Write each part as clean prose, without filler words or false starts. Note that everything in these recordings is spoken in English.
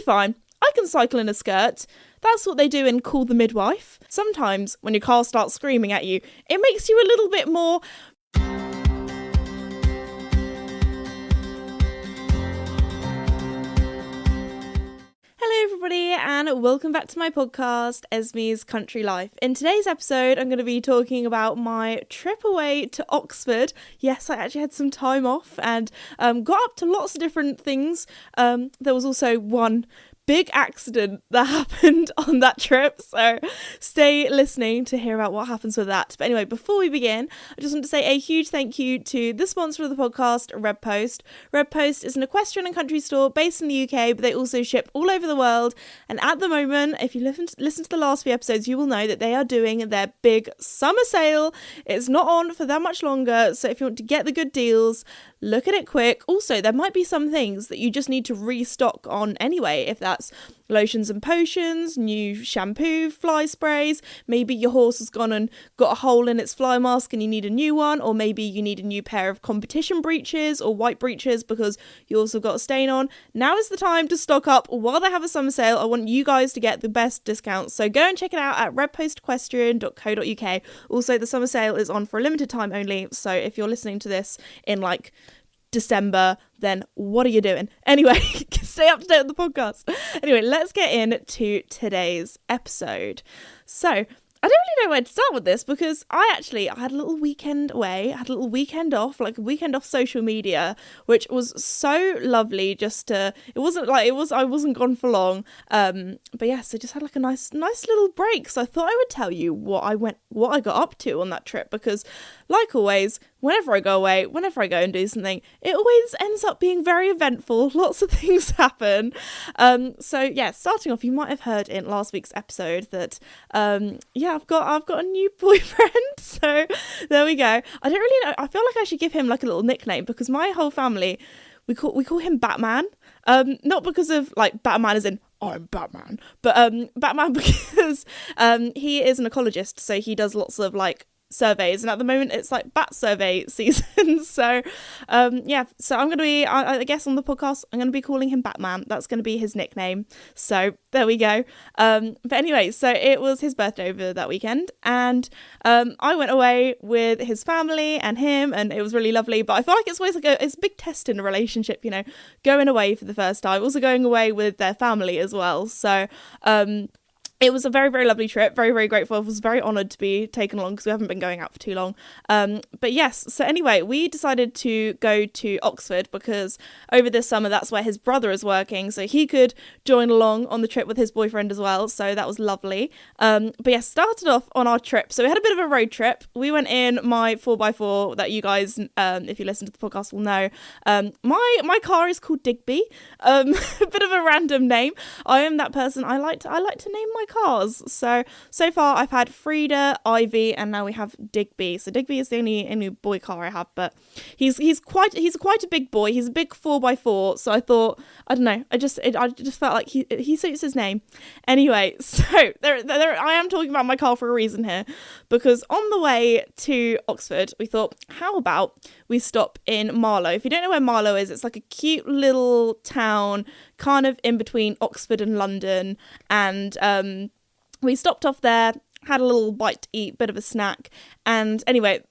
fine. I can cycle in a skirt. That's what they do in Call the Midwife. Sometimes when your car starts screaming at you, it makes you a little bit more... Hello everybody and welcome back to my podcast, Esme's Country Life. In today's episode I'm going to be talking about my trip away to Oxford. Yes, I actually had some time off and got up to lots of different things. There was also one big accident that happened on that trip, so stay listening to hear about what happens with that. But anyway, before we begin, I just want to say a huge thank you to the sponsor of the podcast, Red Post. Red Post is an equestrian and country store based in the UK, but they also ship all over the world. And at the moment, if you listen to the last few episodes, you will know that they are doing their big summer sale. It's not on for that much longer, so if you want to get the good deals, look at it quick. Also, there might be some things that you just need to restock on anyway, if that's lotions and potions, new shampoo, fly sprays, maybe your horse has gone and got a hole in its fly mask and you need a new one, or maybe you need a new pair of competition breeches or white breeches because you also got a stain on. Now is the time to stock up while they have a summer sale. I want you guys to get the best discounts, so go and check it out at redpostequestrian.co.uk. Also, the summer sale is on for a limited time only, so if you're listening to this in like December, then what are you doing? Anyway, stay up to date on the podcast. Anyway, let's get into today's episode. So, I don't really know where to start with this because I had a little weekend away. I had a little weekend off, like a weekend off social media, which was so lovely. I wasn't gone for long. But yes, I just had like a nice little break. So I thought I would tell you what I got up to on that trip, because like always, whenever I go away, whenever I go and do something, it always ends up being very eventful. Lots of things happen. So yeah, starting off, you might have heard in last week's episode that I've got a new boyfriend. So there we go. I don't really know. I feel like I should give him like a little nickname, because my whole family, we call him Batman. Not because of like Batman as in I'm Batman, but Batman because he is an ecologist, so he does lots of like surveys, and at the moment it's like bat survey season. So so I'm gonna be, I guess on the podcast I'm gonna be calling him Batman. That's gonna be his nickname, so there we go. But anyway, so it was his birthday over that weekend, and I went away with his family and him, and it was really lovely. But I feel like it's always like it's a big test in a relationship, you know, going away for the first time, also going away with their family as well. So it was a very, very lovely trip. Very, very grateful. I was very honoured to be taken along because we haven't been going out for too long. But yes, so anyway, we decided to go to Oxford because over this summer, that's where his brother is working. So he could join along on the trip with his boyfriend as well. So that was lovely. But yes, started off on our trip. So we had a bit of a road trip. We went in my 4x4 that you guys, if you listen to the podcast, will know. My car is called Digby. A bit of a random name. I am that person. I like to name my cars. So far I've had Frida, Ivy, and now we have Digby. So Digby is the only boy car I have, but he's quite a big boy. He's a big 4x4. So I thought, I don't know, I just felt like he suits his name. Anyway, so there I am talking about my car for a reason here, because on the way to Oxford we thought, how about we stop in Marlow? If you don't know where Marlow is, it's like a cute little town kind of in between Oxford and London, and we stopped off there, had a little bite to eat, bit of a snack, and anyway,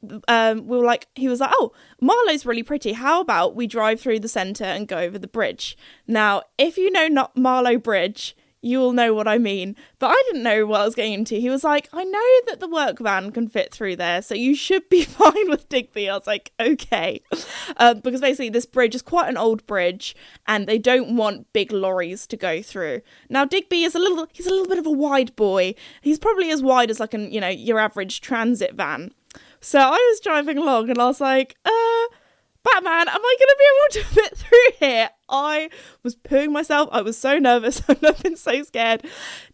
he was like, oh, Marlow's really pretty, how about we drive through the centre and go over the bridge? Now, if you know not Marlow Bridge, you will know what I mean, but I didn't know what I was getting into. He was like, I know that the work van can fit through there, so you should be fine with Digby. I was like, okay. Because basically this bridge is quite an old bridge, and they don't want big lorries to go through. Now, Digby is he's a little bit of a wide boy. He's probably as wide as like your average transit van. So I was driving along and I was like, Batman, am I going to be able to fit through here? I was pooing myself. I was so nervous. I've never been so scared.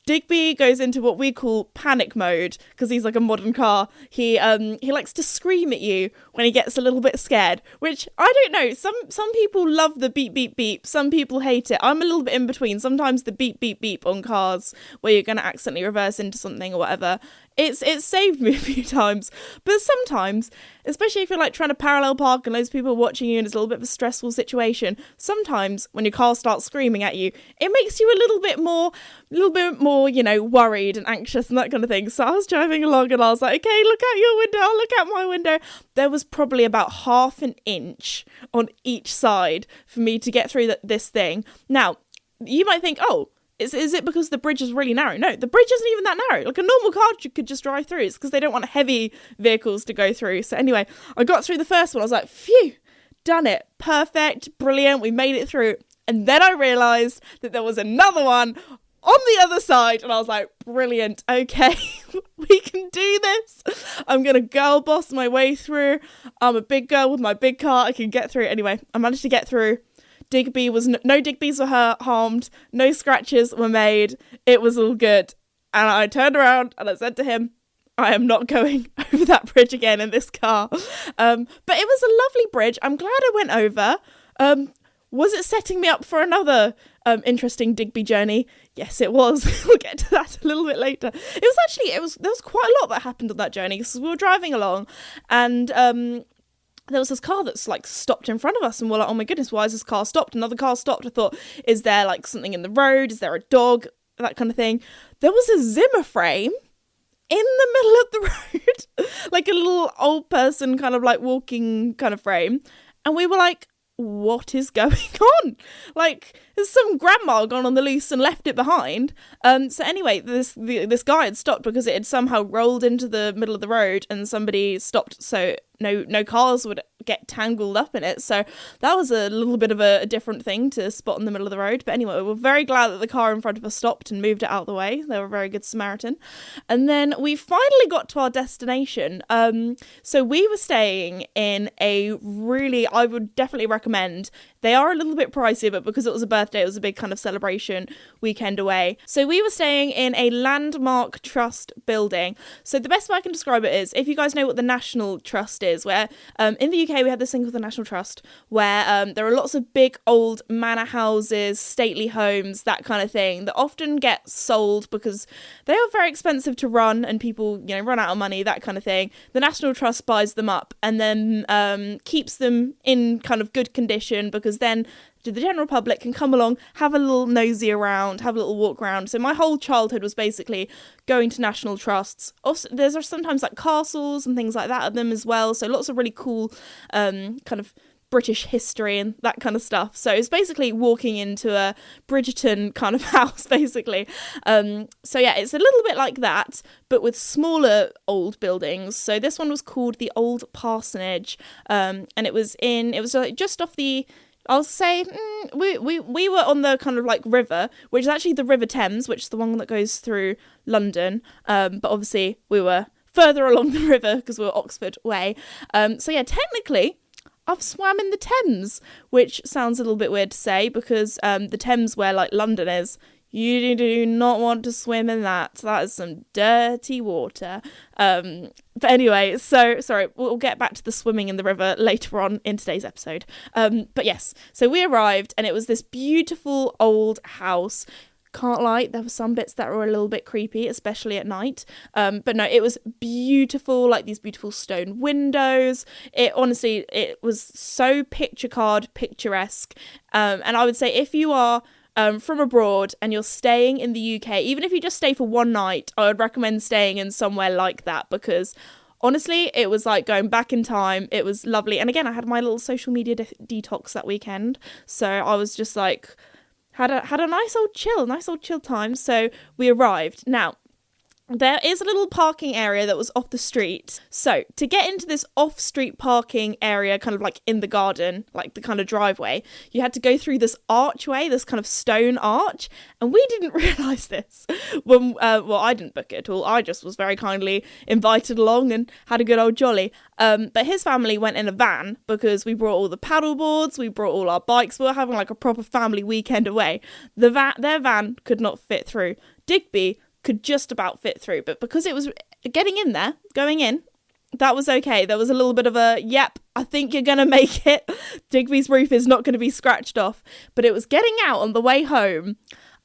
Digby goes into what we call panic mode because he's like a modern car. He likes to scream at you when he gets a little bit scared, which I don't know. Some people love the beep beep beep. Some people hate it. I'm a little bit in between. Sometimes the beep beep beep on cars where you're going to accidentally reverse into something or whatever, it's saved me a few times. But sometimes, especially if you're like trying to parallel park and loads of people are watching you and it's a little bit of a stressful situation, sometimes sometimes when your car starts screaming at you, it makes you a little bit more, worried and anxious and that kind of thing. So I was driving along and I was like, okay, look out your window, I'll look out my window. There was probably about half an inch on each side for me to get through this thing. Now, you might think, oh, is it because the bridge is really narrow? No, the bridge isn't even that narrow. Like a normal car could just drive through. It's because they don't want heavy vehicles to go through. So anyway, I got through the first one. I was like, phew, done it. Perfect, brilliant. We made it through. And then I realised that there was another one on the other side. And I was like, brilliant. Okay, we can do this. I'm going to girl boss my way through. I'm a big girl with my big car. I can get through. Anyway, I managed to get through. No Digby's were harmed, no scratches were made, it was all good. And I turned around and I said to him, I am not going over that bridge again in this car. But it was a lovely bridge. I'm glad I went over. Was it setting me up for another interesting Digby journey? Yes, it was. We'll get to that a little bit later. There was quite a lot that happened on that journey. So we were driving along and there was this car that's like stopped in front of us and we're like, oh my goodness, why is this car stopped? Another car stopped. I thought, is there like something in the road? Is there a dog? That kind of thing. There was a Zimmer frame in the middle of the road, like a little old person kind of like walking kind of frame. And we were like, what is going on? Like, there's some grandma gone on the loose and left it behind. So anyway, this guy had stopped because it had somehow rolled into the middle of the road and somebody stopped so no cars would get tangled up in it. So that was a little bit of a different thing to spot in the middle of the road. But anyway, we were very glad that the car in front of us stopped and moved it out of the way. They were a very good Samaritan. And then we finally got to our destination. So we were staying in I would definitely recommend. They are a little bit pricey, but because it was a birthday, it was a big kind of celebration weekend away. So we were staying in a Landmark Trust building. So the best way I can describe it is, if you guys know what the National Trust is, where in the UK we have this thing called the National Trust, where there are lots of big old manor houses, stately homes, that kind of thing, that often get sold because they are very expensive to run and people, run out of money, that kind of thing. The National Trust buys them up and then keeps them in kind of good condition, because then the general public can come along, have a little nosy around, have a little walk around. So my whole childhood was basically going to National Trusts. Also, there's sometimes like castles and things like that at them as well. So lots of really cool kind of British history and that kind of stuff. So it's basically walking into a Bridgerton kind of house, basically. So yeah, it's a little bit like that, but with smaller old buildings. So this one was called the Old Parsonage, and it was like just off the, I'll say, we were on the kind of like river, which is actually the River Thames, which is the one that goes through London. But obviously we were further along the river because we were Oxford way. So yeah, technically I've swam in the Thames, which sounds a little bit weird to say because the Thames where like London is, you do not want to swim in that. That is some dirty water. But anyway, so sorry, we'll get back to the swimming in the river later on in today's episode. But yes, so we arrived and it was this beautiful old house. Can't lie, there were some bits that were a little bit creepy, especially at night. But no, it was beautiful, like these beautiful stone windows. It was so picturesque. And I would say if you are from abroad and you're staying in the UK, even if you just stay for one night, I would recommend staying in somewhere like that, because honestly, it was like going back in time. It was lovely. And again, I had my little social media detox that weekend. So I was just like, had a nice old chill time. So we arrived. Now, there is a little parking area that was off the street. So to get into this off-street parking area, kind of like in the garden, like the kind of driveway, you had to go through this archway, this kind of stone arch. And we didn't realise this when, I didn't book it at all. I just was very kindly invited along and had a good old jolly. But his family went in a van because we brought all the paddle boards, we brought all our bikes. We were having like a proper family weekend away. Their van could not fit through. Digby could just about fit through, but because it was going in, that was okay. There was a little bit of a, yep, I think you're gonna make it. Digby's roof is not going to be scratched off. But it was getting out on the way home.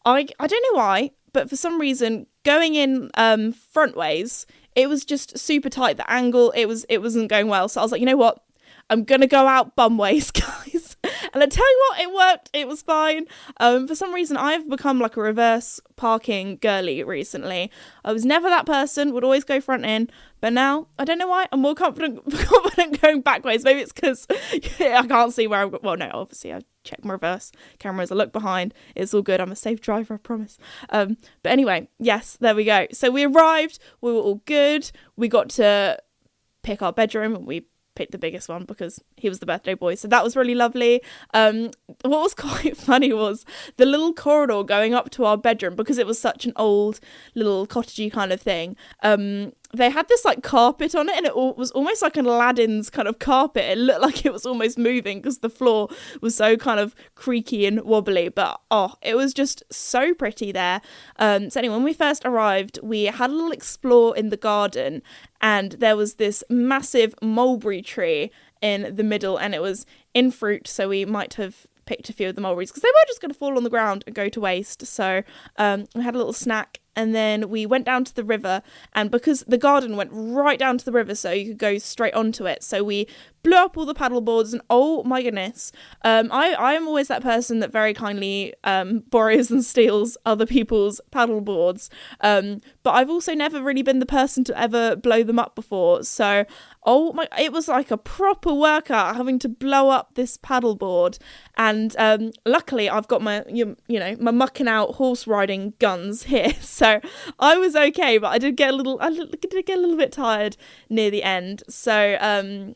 I don't know why, but for some reason, going in front ways, it was just super tight. The angle, it wasn't going well. So I was like, you know what? I'm gonna go out bum ways, guys. And I tell you what, it worked. It was fine. For some reason, I've become like a reverse parking girly recently. I was never that person, would always go front in. But now, I don't know why, I'm more confident going backwards. Maybe it's because I can't see where I'm going. Well, no, obviously I check my reverse cameras. I look behind. It's all good. I'm a safe driver, I promise. But anyway, yes, there we go. So we arrived. We were all good. We got to pick our bedroom, and we picked the biggest one because he was the birthday boy, so that was really lovely. What was quite funny was the little corridor going up to our bedroom, because it was such an old little cottagey kind of thing. They had this like carpet on it, and it was almost like an Aladdin's kind of carpet. It looked like it was almost moving because the floor was so kind of creaky and wobbly, but it was just so pretty there. So anyway, when we first arrived, we had a little explore in the garden, and there was this massive mulberry tree in the middle, and it was in fruit, so we might have picked a few of the mulberries because they were just going to fall on the ground and go to waste. So we had a little snack, and then we went down to the river, and because the garden went right down to the river, so you could go straight onto it, so we blew up all the paddle boards, and oh my goodness, I am always that person that very kindly borrows and steals other people's paddle boards, but I've also never really been the person to ever blow them up before, so it was like a proper workout having to blow up this paddle board. And luckily I've got my my mucking out horse riding guns here, so I was okay, but I did get a little bit tired near the end. So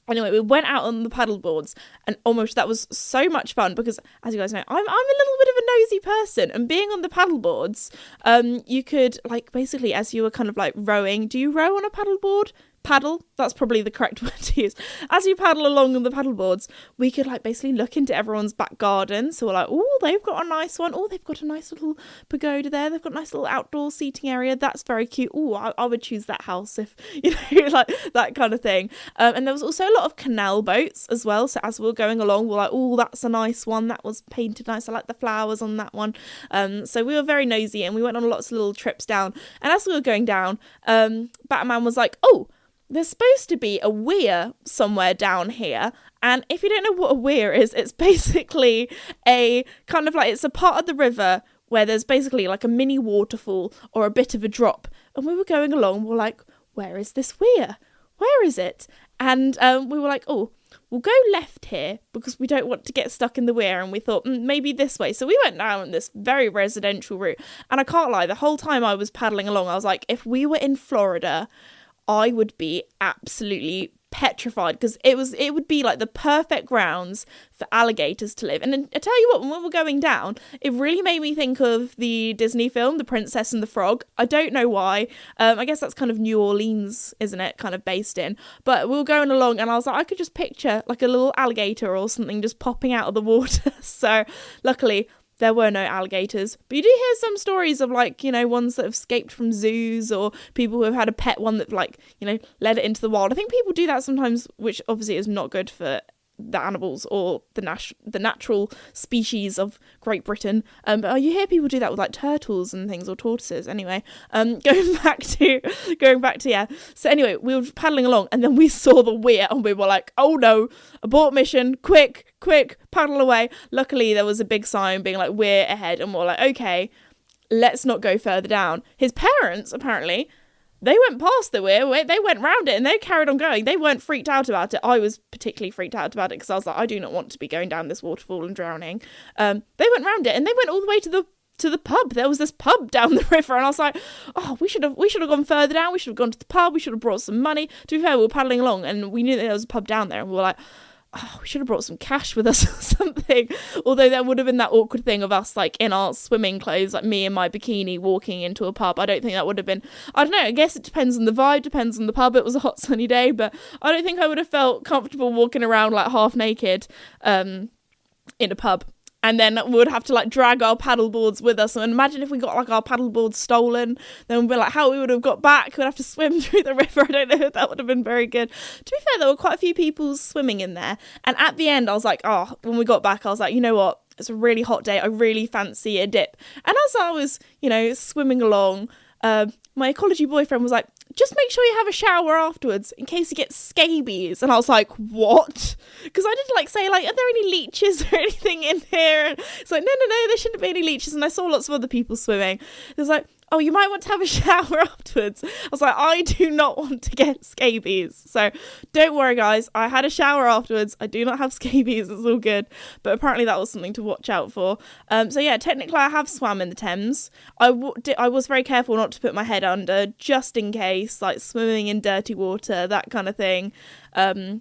anyway, we went out on the paddle boards, and that was so much fun because, as you guys know, I'm a little bit of a nosy person, and being on the paddle boards, you could, like, basically, as you were kind of like rowing, do you row on a paddle board? Paddle, that's probably the correct word to use. As you paddle along on the paddle boards, we could like basically look into everyone's back garden. So we're like, oh, they've got a nice one. Oh, they've got a nice little pagoda there. They've got a nice little outdoor seating area. That's very cute. Oh, I would choose that house if, like that kind of thing. And there was also a lot of canal boats as well. So as we were going along, we're like, oh, that's a nice one. That was painted nice. I like the flowers on that one. So we were very nosy, and we went on lots of little trips down. And as we were going down, Batman was like, oh, there's supposed to be a weir somewhere down here, and if you don't know what a weir is, it's basically a kind of like, it's a part of the river where there's basically like a mini waterfall or a bit of a drop. And we were going along, we're like, where is this weir? Where is it? And we were like, oh, we'll go left here because we don't want to get stuck in the weir. And we thought, maybe this way. So we went down this very residential route. And I can't lie, the whole time I was paddling along, I was like, if we were in Florida, I would be absolutely petrified, because it would be like the perfect grounds for alligators to live. And then, I tell you what, when we were going down, it really made me think of the Disney film The Princess and the Frog. I don't know why. I guess that's kind of New Orleans, isn't it, kind of based in. But we were going along, and I was like, I could just picture like a little alligator or something just popping out of the water. So luckily there were no alligators, but you do hear some stories of, like, ones that have escaped from zoos, or people who have had a pet one that, like, led it into the wild. I think people do that sometimes, which obviously is not good for the animals or the natural species of Great Britain. But you hear people do that with like turtles and things, or tortoises. Anyway, going back to yeah. So anyway, we were paddling along, and then we saw the weir, and we were like, oh no, abort mission, quick, paddle away. Luckily, there was a big sign being like, we're ahead, and we're like, okay, let's not go further down. His parents, apparently, they went past the weir, they went round it, and they carried on going. They weren't freaked out about it. I was particularly freaked out about it because I was like, I do not want to be going down this waterfall and drowning. They went round it, and they went all the way to the pub. There was this pub down the river, and I was like, oh, we should have gone further down. We should have gone to the pub. We should have brought some money. To be fair, we were paddling along, and we knew that there was a pub down there, and we were like, oh, we should have brought some cash with us or something. Although there would have been that awkward thing of us, like, in our swimming clothes, like me in my bikini walking into a pub. I don't think that would have been, I don't know, I guess it depends on the vibe, depends on the pub. It was a hot sunny day, but I don't think I would have felt comfortable walking around like half naked in a pub. And then we would have to like drag our paddle boards with us. And imagine if we got like our paddle boards stolen, then we'd be like, how we would have got back. We'd have to swim through the river. I don't know if that would have been very good. To be fair, there were quite a few people swimming in there. And at the end, I was like, when we got back, I was like, you know what? It's a really hot day. I really fancy a dip. And as I was, swimming along, my ecology boyfriend was like, just make sure you have a shower afterwards in case you get scabies. And I was like, what? Because I did like say like, are there any leeches or anything in here? And it's like, no, there shouldn't be any leeches. And I saw lots of other people swimming. It was like, oh, you might want to have a shower afterwards. I was like, I do not want to get scabies. So don't worry, guys. I had a shower afterwards. I do not have scabies. It's all good. But apparently that was something to watch out for. So yeah, technically I have swam in the Thames. I was very careful not to put my head under just in case, like swimming in dirty water, that kind of thing. I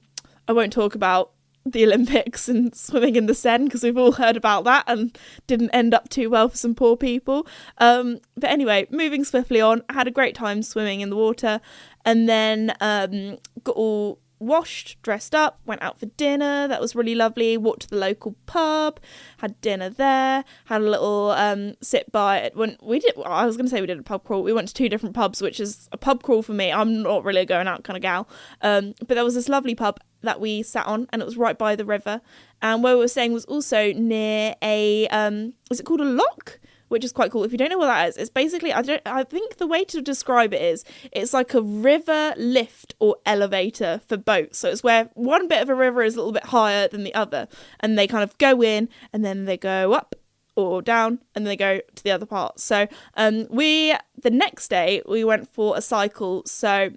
won't talk about the Olympics and swimming in the Seine because we've all heard about that and didn't end up too well for some poor people. But anyway, moving swiftly on, I had a great time swimming in the water, and then got all washed, dressed up, went out for dinner. That was really lovely. Walked to the local pub, had dinner there, had a little sit by it. When we did, I was going to say we did a pub crawl. We went to 2 different pubs, which is a pub crawl for me. I'm not really a going out kind of gal. But there was this lovely pub that we sat on, and it was right by the river. And where we were staying was also near a is it called a lock? Which is quite cool. If you don't know what that is, it's basically, I think the way to describe it is, it's like a river lift or elevator for boats. So it's where one bit of a river is a little bit higher than the other, and they kind of go in, and then they go up or down, and then they go to the other part. So the next day, we went for a cycle. So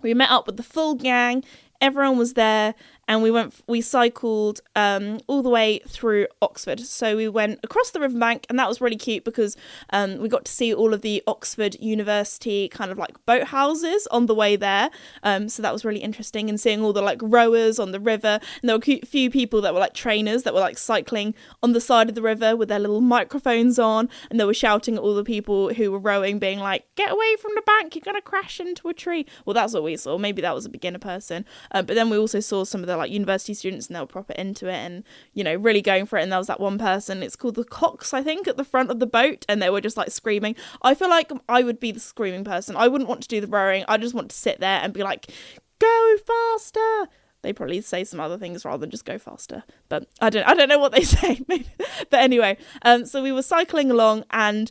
we met up with the full gang. Everyone was there, and we cycled all the way through Oxford. So we went across the riverbank, and that was really cute because we got to see all of the Oxford University kind of like boat houses on the way there. So that was really interesting, and seeing all the like rowers on the river. And there were a few people that were like trainers that were like cycling on the side of the river with their little microphones on, and they were shouting at all the people who were rowing, being like, "Get away from the bank, you're gonna crash into a tree." Well, that's what we saw. Maybe that was a beginner person. But then we also saw some of the like university students, and they were proper into it and, you know, really going for it. And there was that one person, it's called the Cox, I think, at the front of the boat, and they were just like screaming. I feel like I would be the screaming person. I wouldn't want to do the rowing. I just want to sit there and be like, go faster. They probably say some other things rather than just go faster, but I don't know what they say. But anyway, so we were cycling along, and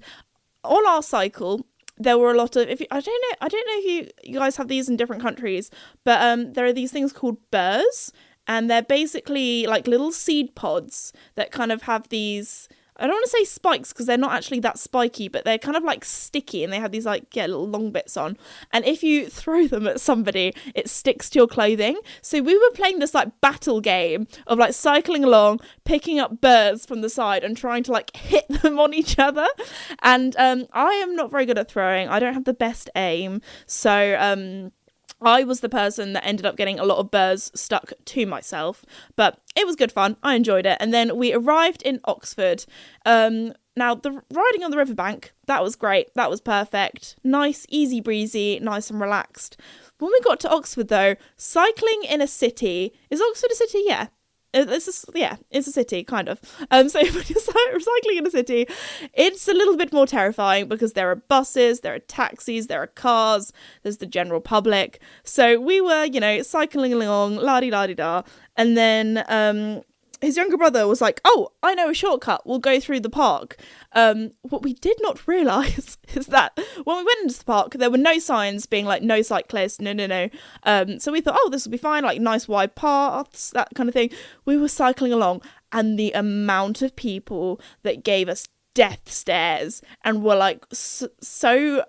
on our cycle there were a lot of, I don't know if you guys have these in different countries, but there are these things called burrs, and they're basically like little seed pods that kind of have these, I don't want to say spikes because they're not actually that spiky, but they're kind of like sticky, and they have these like, little long bits on. And if you throw them at somebody, it sticks to your clothing. So we were playing this like battle game of like cycling along, picking up birds from the side and trying to like hit them on each other. And I am not very good at throwing. I don't have the best aim. So I was the person that ended up getting a lot of burrs stuck to myself, but it was good fun. I enjoyed it. And then we arrived in Oxford. Now, the riding on the riverbank, that was great. That was perfect. Nice, easy breezy, nice and relaxed. When we got to Oxford, though, cycling in a city, is Oxford a city? Yeah. It's a city, kind of. So if you're cycling in a city, it's a little bit more terrifying because there are buses, there are taxis, there are cars, there's the general public. So we were, cycling along, la-di-da-di-da, and then his younger brother was like, "Oh, I know a shortcut. We'll go through the park." What we did not realise is that when we went into the park, there were no signs being like, "No cyclists, no." So we thought, "Oh, this will be fine, like nice wide paths, that kind of thing." We were cycling along, and the amount of people that gave us death stares and were like so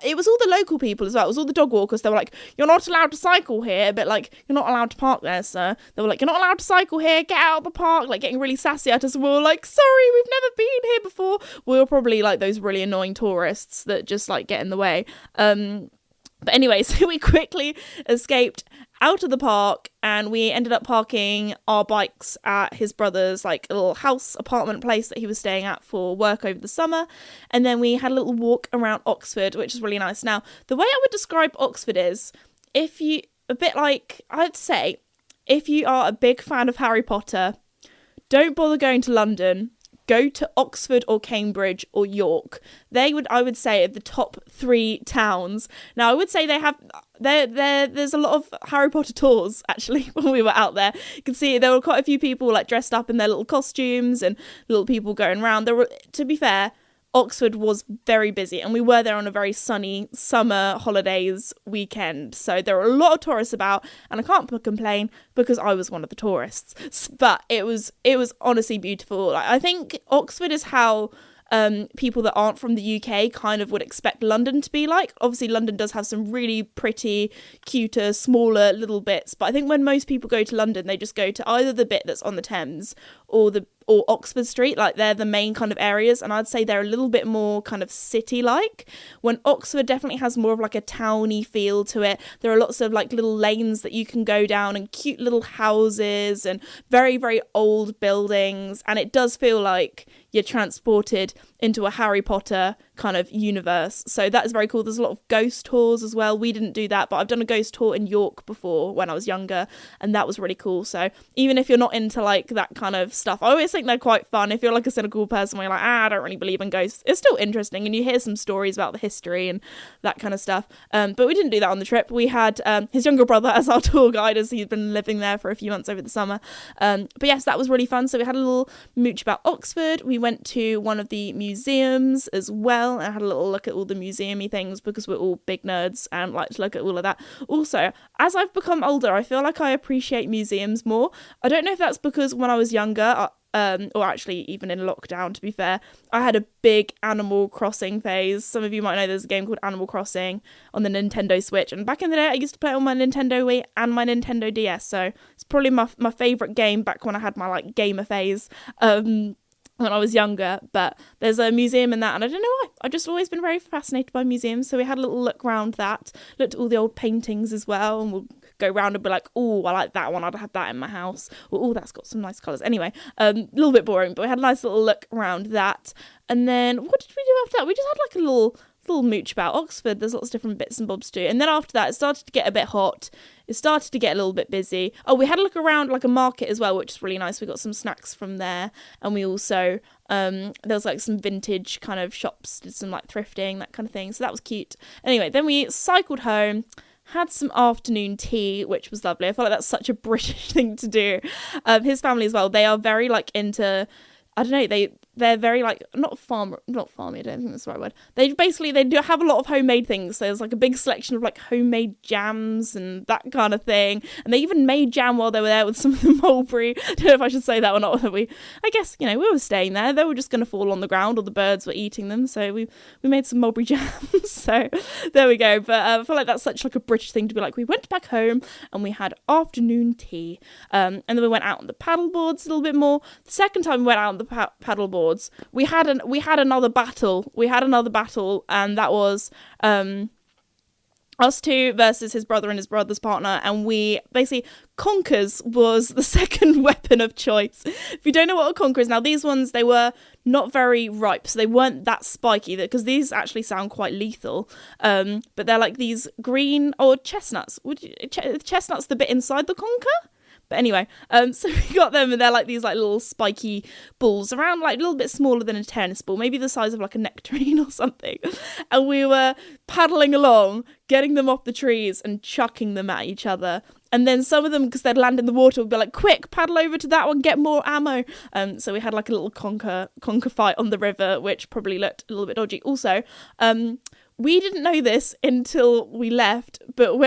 it was all the local people as well. It was all the dog walkers. They were like, "You're not allowed to cycle here," but like, "You're not allowed to park there, sir." They were like, "You're not allowed to cycle here. Get out of the park!" Like getting really sassy at us. And we were like, "Sorry, we've never been here before." We were probably like those really annoying tourists that just like get in the way. But anyway, so we quickly escaped out of the park, and we ended up parking our bikes at his brother's like little house apartment place that he was staying at for work over the summer. And then we had a little walk around Oxford, which is really nice. Now, the way I would describe Oxford is, if you are a big fan of Harry Potter, don't bother going to London. Go to Oxford or Cambridge or York. I would say, are the top 3 towns. Now, I would say there's a lot of Harry Potter tours, actually, when we were out there. You can see there were quite a few people like dressed up in their little costumes and little people going around. To be fair, Oxford was very busy, and we were there on a very sunny summer holidays weekend. So there were a lot of tourists about, and I can't complain because I was one of the tourists. But it was honestly beautiful. Like, I think Oxford is how people that aren't from the UK kind of would expect London to be like. Obviously, London does have some really pretty, cuter, smaller little bits, but I think when most people go to London, they just go to either the bit that's on the Thames or Oxford Street. Like, they're the main kind of areas, and I'd say they're a little bit more kind of city-like, when Oxford definitely has more of like a towny feel to it. There are lots of like little lanes that you can go down, and cute little houses, and very, very old buildings, and it does feel like you're transported into a Harry Potter kind of universe. So that is very cool. There's a lot of ghost tours as well. We didn't do that, but I've done a ghost tour in York before when I was younger, and that was really cool. So even if you're not into like that kind of stuff, I always think they're quite fun. If you're like a cynical person where you're like, I don't really believe in ghosts, it's still interesting, and you hear some stories about the history and that kind of stuff. But we didn't do that on the trip. We had his younger brother as our tour guide, as he'd been living there for a few months over the summer. But yes, that was really fun. So we had a little mooch about Oxford. We went to one of the museums as well, and had a little look at all the museum-y things because we're all big nerds and like to look at all of that. Also, as I've become older, I feel like I appreciate museums more. I don't know if that's because when I was younger, or actually even in lockdown, to be fair, I had a big Animal Crossing phase. Some of you might know there's a game called Animal Crossing on the Nintendo Switch, and back in the day I used to play it on my Nintendo Wii and my Nintendo DS, so it's probably my favourite game back when I had my like gamer phase when I was younger. But there's a museum in that, and I don't know why, I've just always been very fascinated by museums. So we had a little look around that, looked at all the old paintings as well, and we'll go round and be like, oh, I like that one, I'd have that in my house, or oh, that's got some nice colours. Anyway, a little bit boring, but we had a nice little look around that. And then what did we do after that? We just had like a little mooch about Oxford. There's lots of different bits and bobs to do. And then after that, it started to get a bit hot. It started to get a little bit busy. Oh, we had a look around like a market as well, which is really nice. We got some snacks from there, and we also there was like some vintage kind of shops, did some like thrifting, that kind of thing. So that was cute. Anyway, then we cycled home, had some afternoon tea, which was lovely. I feel like that's such a British thing to do. His family as well, they are very like into, I don't know, they're very like not farmy, I don't think that's the right word. They do have a lot of homemade things. There's like a big selection of like homemade jams and that kind of thing. And they even made jam while they were there with some of the mulberry. I don't know if I should say that or not. I guess, we were staying there. They were just going to fall on the ground, or the birds were eating them. So we made some mulberry jams. So there we go. But I feel like that's such like a British thing to be like, we went back home and we had afternoon tea. And then we went out on the paddle boards a little bit more. The second time we went out on the paddle boards, we had another battle. And that was us two versus his brother and his brother's partner, and we basically, conkers was the second weapon of choice. If you don't know what a conker is, now these ones, they were not very ripe, so they weren't that spiky, because these actually sound quite lethal, but they're like these green, or chestnuts. Chestnuts the bit inside the conker? But anyway, so we got them, and they're like these like little spiky balls, around like a little bit smaller than a tennis ball, maybe the size of like a nectarine or something. And we were paddling along, getting them off the trees and chucking them at each other. And then some of them, because they'd land in the water, would be like, quick, paddle over to that one, get more ammo. So we had like a little conker fight on the river, which probably looked a little bit dodgy. Also, we didn't know this until we left, but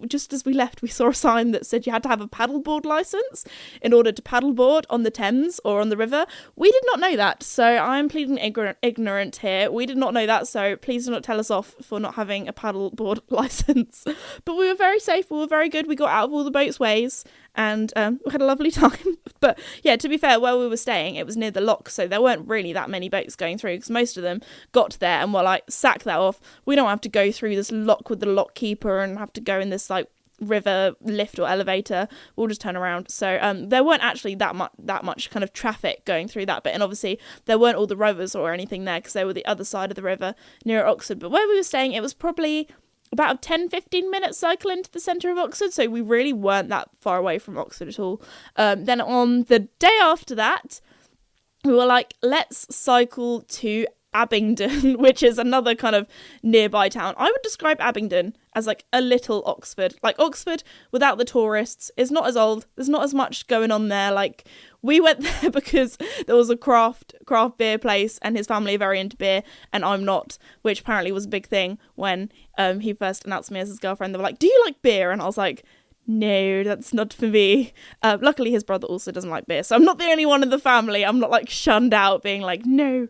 just as we left, we saw a sign that said you had to have a paddleboard license in order to paddleboard on the Thames or on the river. We did not know that, so I'm pleading ignorant here. We did not know that, so please do not tell us off for not having a paddleboard license. But we were very safe, we were very good. We got out of all the boat's ways, and we had a lovely time. But yeah, to be fair, where we were staying, it was near the lock, so there weren't really that many boats going through, because most of them got there and were like, sack that off, we don't have to go through this lock with the lock keeper and have to go in this like river lift or elevator, we'll just turn around. So there weren't actually that much kind of traffic going through that bit, and obviously there weren't all the rovers or anything there, because they were the other side of the river near Oxford. But where we were staying, it was probably about a 10-15 minute cycle into the centre of Oxford, so we really weren't that far away from Oxford at all. Then on the day after that, we were like, let's cycle to Abingdon, which is another kind of nearby town. I would describe Abingdon as like a little Oxford. Like Oxford without the tourists. Is not as old. There's not as much going on there. Like we went there because there was a craft beer place and his family are very into beer and I'm not, which apparently was a big thing when he first announced me as his girlfriend. They were like, do you like beer? And I was like, no, that's not for me. Luckily his brother also doesn't like beer, so I'm not the only one in the family. I'm not like shunned out being like, no,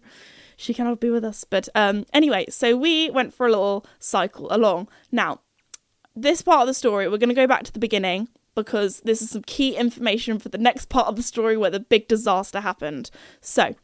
she cannot be with us. But anyway, so we went for a little cycle along. Now, this part of the story, we're going to go back to the beginning because this is some key information for the next part of the story where the big disaster happened. So,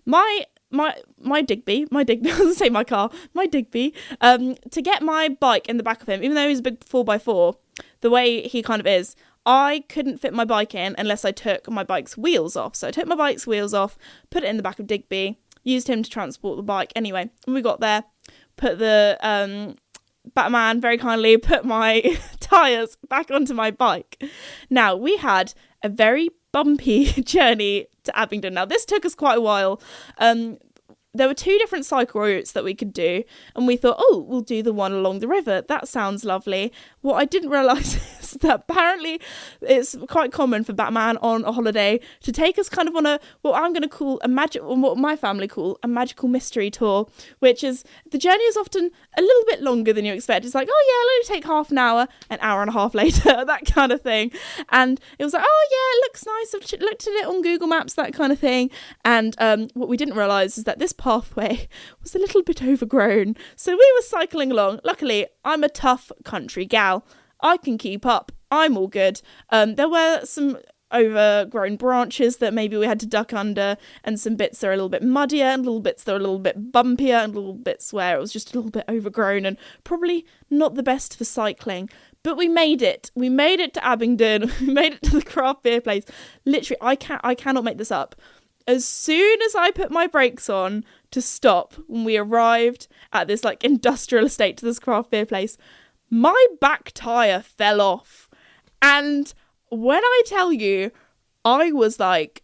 my Digby, I was going to say my car, my Digby, to get my bike in the back of him, even though he's a big 4x4, the way he kind of is, I couldn't fit my bike in unless I took my bike's wheels off. So I took my bike's wheels off, put it in the back of Digby, used him to transport the bike. Anyway, when we got there, put the Batman very kindly put my tyres back onto my bike. Now, we had a very bumpy journey to Abingdon. Now, this took us quite a while. There were 2 different cycle routes that we could do, and we thought, oh, we'll do the one along the river. That sounds lovely. What I didn't realise is that apparently it's quite common for Batman on a holiday to take us kind of on a, what I'm going to call what my family call a magical mystery tour, which is, the journey is often a little bit longer than you expect. It's like, oh yeah, it'll only take half an hour and a half later, that kind of thing. And it was like, oh yeah, it looks nice. I've looked at it on Google Maps, that kind of thing. And what we didn't realise is that this pathway was a little bit overgrown. So we were cycling along. Luckily, I'm a tough country gal. I can keep up. I'm all good. There were some overgrown branches that maybe we had to duck under, and some bits that are a little bit muddier, and little bits that are a little bit bumpier, and little bits where it was just a little bit overgrown and probably not the best for cycling. But we made it. We made it to Abingdon. We made it to the craft beer place. Literally, I cannot make this up. As soon as I put my brakes on to stop, when we arrived at this like industrial estate to this craft beer place, my back tyre fell off. And when I tell you, I was like,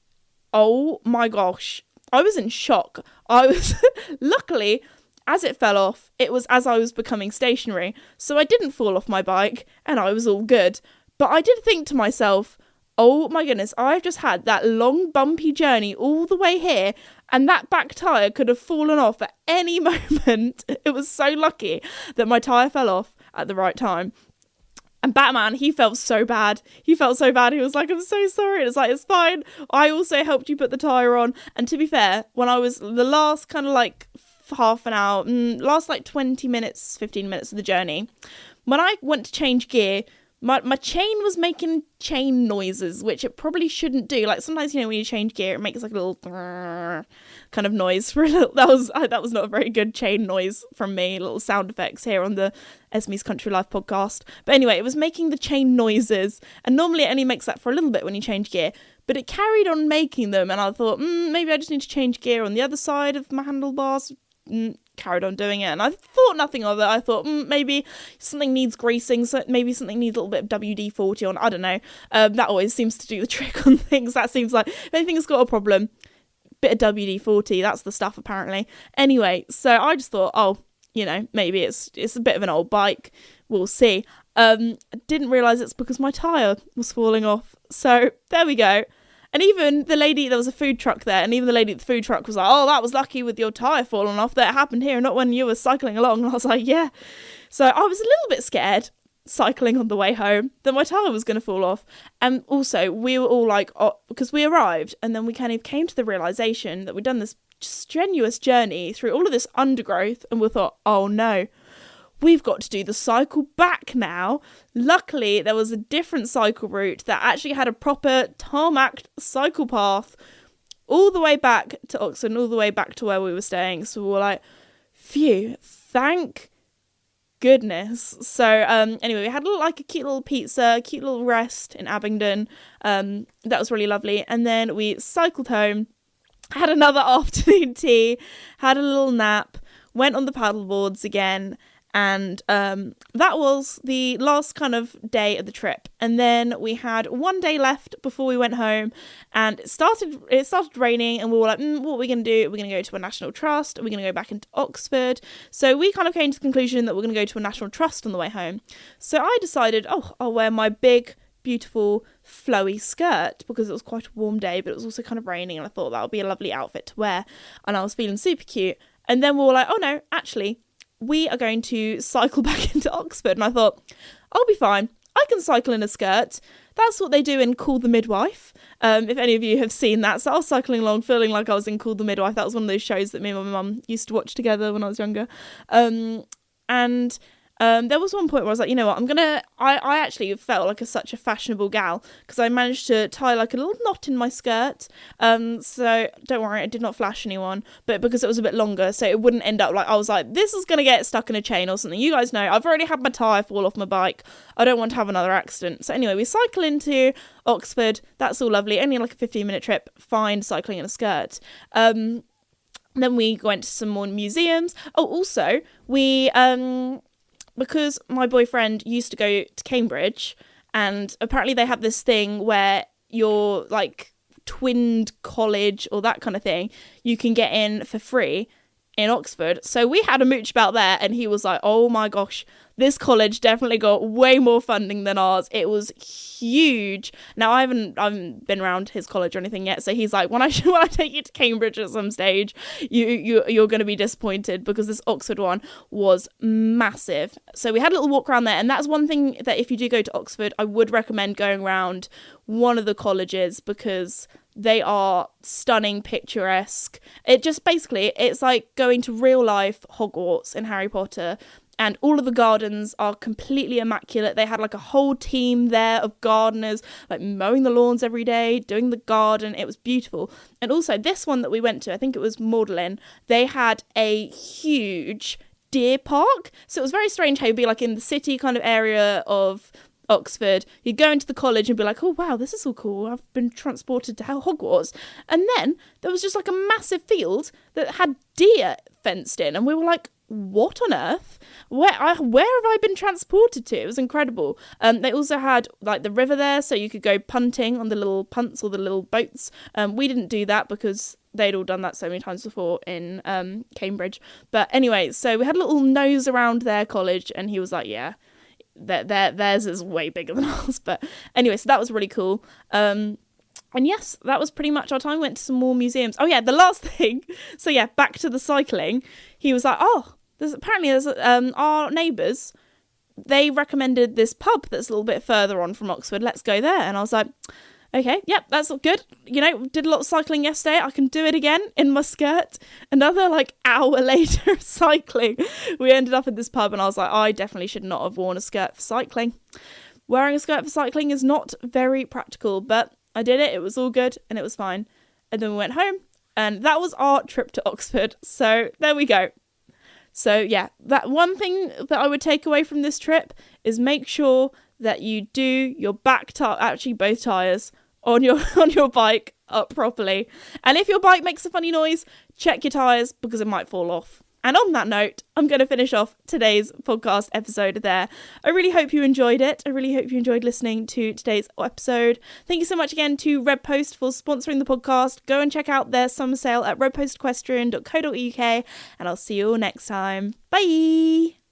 oh my gosh, I was in shock. I was, luckily, as it fell off, it was as I was becoming stationary. So I didn't fall off my bike and I was all good. But I did think to myself, oh my goodness, I've just had that long bumpy journey all the way here and that back tyre could have fallen off at any moment. It was so lucky that my tyre fell off at the right time. And Batman, he felt so bad. He was like, I'm so sorry. And it's like, it's fine. I also helped you put the tyre on. And to be fair, when I was the last kind of like half an hour, last like 20 minutes, 15 minutes of the journey, when I went to change gear, my chain was making chain noises, which it probably shouldn't do. Like sometimes, when you change gear, it makes like a little kind of noise for a little. That was not a very good chain noise from me. Little sound effects here on the Esme's Country Life podcast. But anyway, it was making the chain noises, and normally it only makes that for a little bit when you change gear. But it carried on making them, and I thought, maybe I just need to change gear on the other side of my handlebars. Carried on doing it, and I thought nothing of it. I thought maybe something needs greasing, so maybe something needs a little bit of WD-40 on. I don't know. That always seems to do the trick on things. That seems like if anything's got a problem, bit of WD-40, that's the stuff apparently. Anyway, so I just thought, maybe it's a bit of an old bike. We'll see. I didn't realise it's because my tyre was falling off. So there we go. And even the lady, there was a food truck there, and even the lady at the food truck was like, oh, that was lucky with your tyre falling off. That happened here, not when you were cycling along. And I was like, yeah. So I was a little bit scared cycling on the way home that my tyre was going to fall off. And also, we were all like, because we arrived, and then we kind of came to the realisation that we'd done this strenuous journey through all of this undergrowth, and we thought, oh no, we've got to do the cycle back now. Luckily, there was a different cycle route that actually had a proper tarmacked cycle path all the way back to Oxford and all the way back to where we were staying. So we were like, phew, thank goodness. So anyway, we had a cute little pizza, cute little rest in Abingdon. That was really lovely. And then we cycled home, had another afternoon tea, had a little nap, went on the paddle boards again. And that was the last kind of day of the trip. And then we had one day left before we went home, and it started raining, and we were like, what are we going to do? Are we going to go to a National Trust? Are we going to go back into Oxford? So we kind of came to the conclusion that we're going to go to a National Trust on the way home. So I decided, I'll wear my big, beautiful, flowy skirt, because it was quite a warm day, but it was also kind of raining, and I thought that would be a lovely outfit to wear. And I was feeling super cute. And then we were like, oh no, actually, we are going to cycle back into Oxford. And I thought, I'll be fine. I can cycle in a skirt. That's what they do in Call the Midwife. If any of you have seen that. So I was cycling along feeling like I was in Call the Midwife. That was one of those shows that me and my mum used to watch together when I was younger. There was one point where I was like, you know what, I actually felt like such a fashionable gal, because I managed to tie like a little knot in my skirt. So don't worry, I did not flash anyone, but because it was a bit longer, so it wouldn't end up like, I was like, this is going to get stuck in a chain or something. You guys know, I've already had my tyre fall off my bike. I don't want to have another accident. So anyway, we cycle into Oxford. That's all lovely. Only like a 15-minute trip. Fine, cycling in a skirt. Then we went to some more museums. Oh, also, we... because my boyfriend used to go to Cambridge, and apparently they have this thing where you're like twinned college or that kind of thing, you can get in for free in Oxford. So we had a mooch about there, and he was like, oh my gosh, this college definitely got way more funding than ours. It was huge. Now I haven't been around his college or anything yet, so he's like, when I take you to Cambridge at some stage, you're going to be disappointed, because this Oxford one was massive. So we had a little walk around there, and that's one thing that if you do go to Oxford, I would recommend going around one of the colleges, because they are stunning, picturesque. It just basically, it's like going to real life Hogwarts in Harry Potter. And all of the gardens are completely immaculate. They had like a whole team there of gardeners, like mowing the lawns every day, doing the garden. It was beautiful. And also this one that we went to, I think it was Magdalen, they had a huge deer park. So it was very strange how you'd be like in the city kind of area of Oxford, you'd go into the college and be like, oh wow, this is all cool, I've been transported to Hogwarts. And then there was just like a massive field that had deer fenced in, and we were like, what on earth? Where have I been transported to? It was incredible. They also had like the river there, so you could go punting on the little punts or the little boats. We didn't do that because they'd all done that so many times before in Cambridge. But anyway, so we had a little nose around their college, and he was like, yeah, theirs is way bigger than ours. But anyway, so that was really cool. And yes, that was pretty much our time. Went to some more museums. Oh yeah, the last thing. So yeah, back to the cycling. He was like, there's our neighbours, they recommended this pub that's a little bit further on from Oxford. Let's go there. And I was like, okay, yep, that's good. You know, did a lot of cycling yesterday. I can do it again in my skirt. Another like hour later of cycling, we ended up at this pub, and I was like, I definitely should not have worn a skirt for cycling. Wearing a skirt for cycling is not very practical, but I did it. It was all good and it was fine. And then we went home, and that was our trip to Oxford. So there we go. So yeah, that one thing that I would take away from this trip is make sure that you do your back tire, actually both tires, on your bike up properly. And if your bike makes a funny noise, check your tires, because it might fall off. And on that note, I'm going to finish off today's podcast episode there. I really hope you enjoyed it. I really hope you enjoyed listening to today's episode. Thank you so much again to Red Post for sponsoring the podcast. Go and check out their summer sale at redpostequestrian.co.uk, and I'll see you all next time. Bye!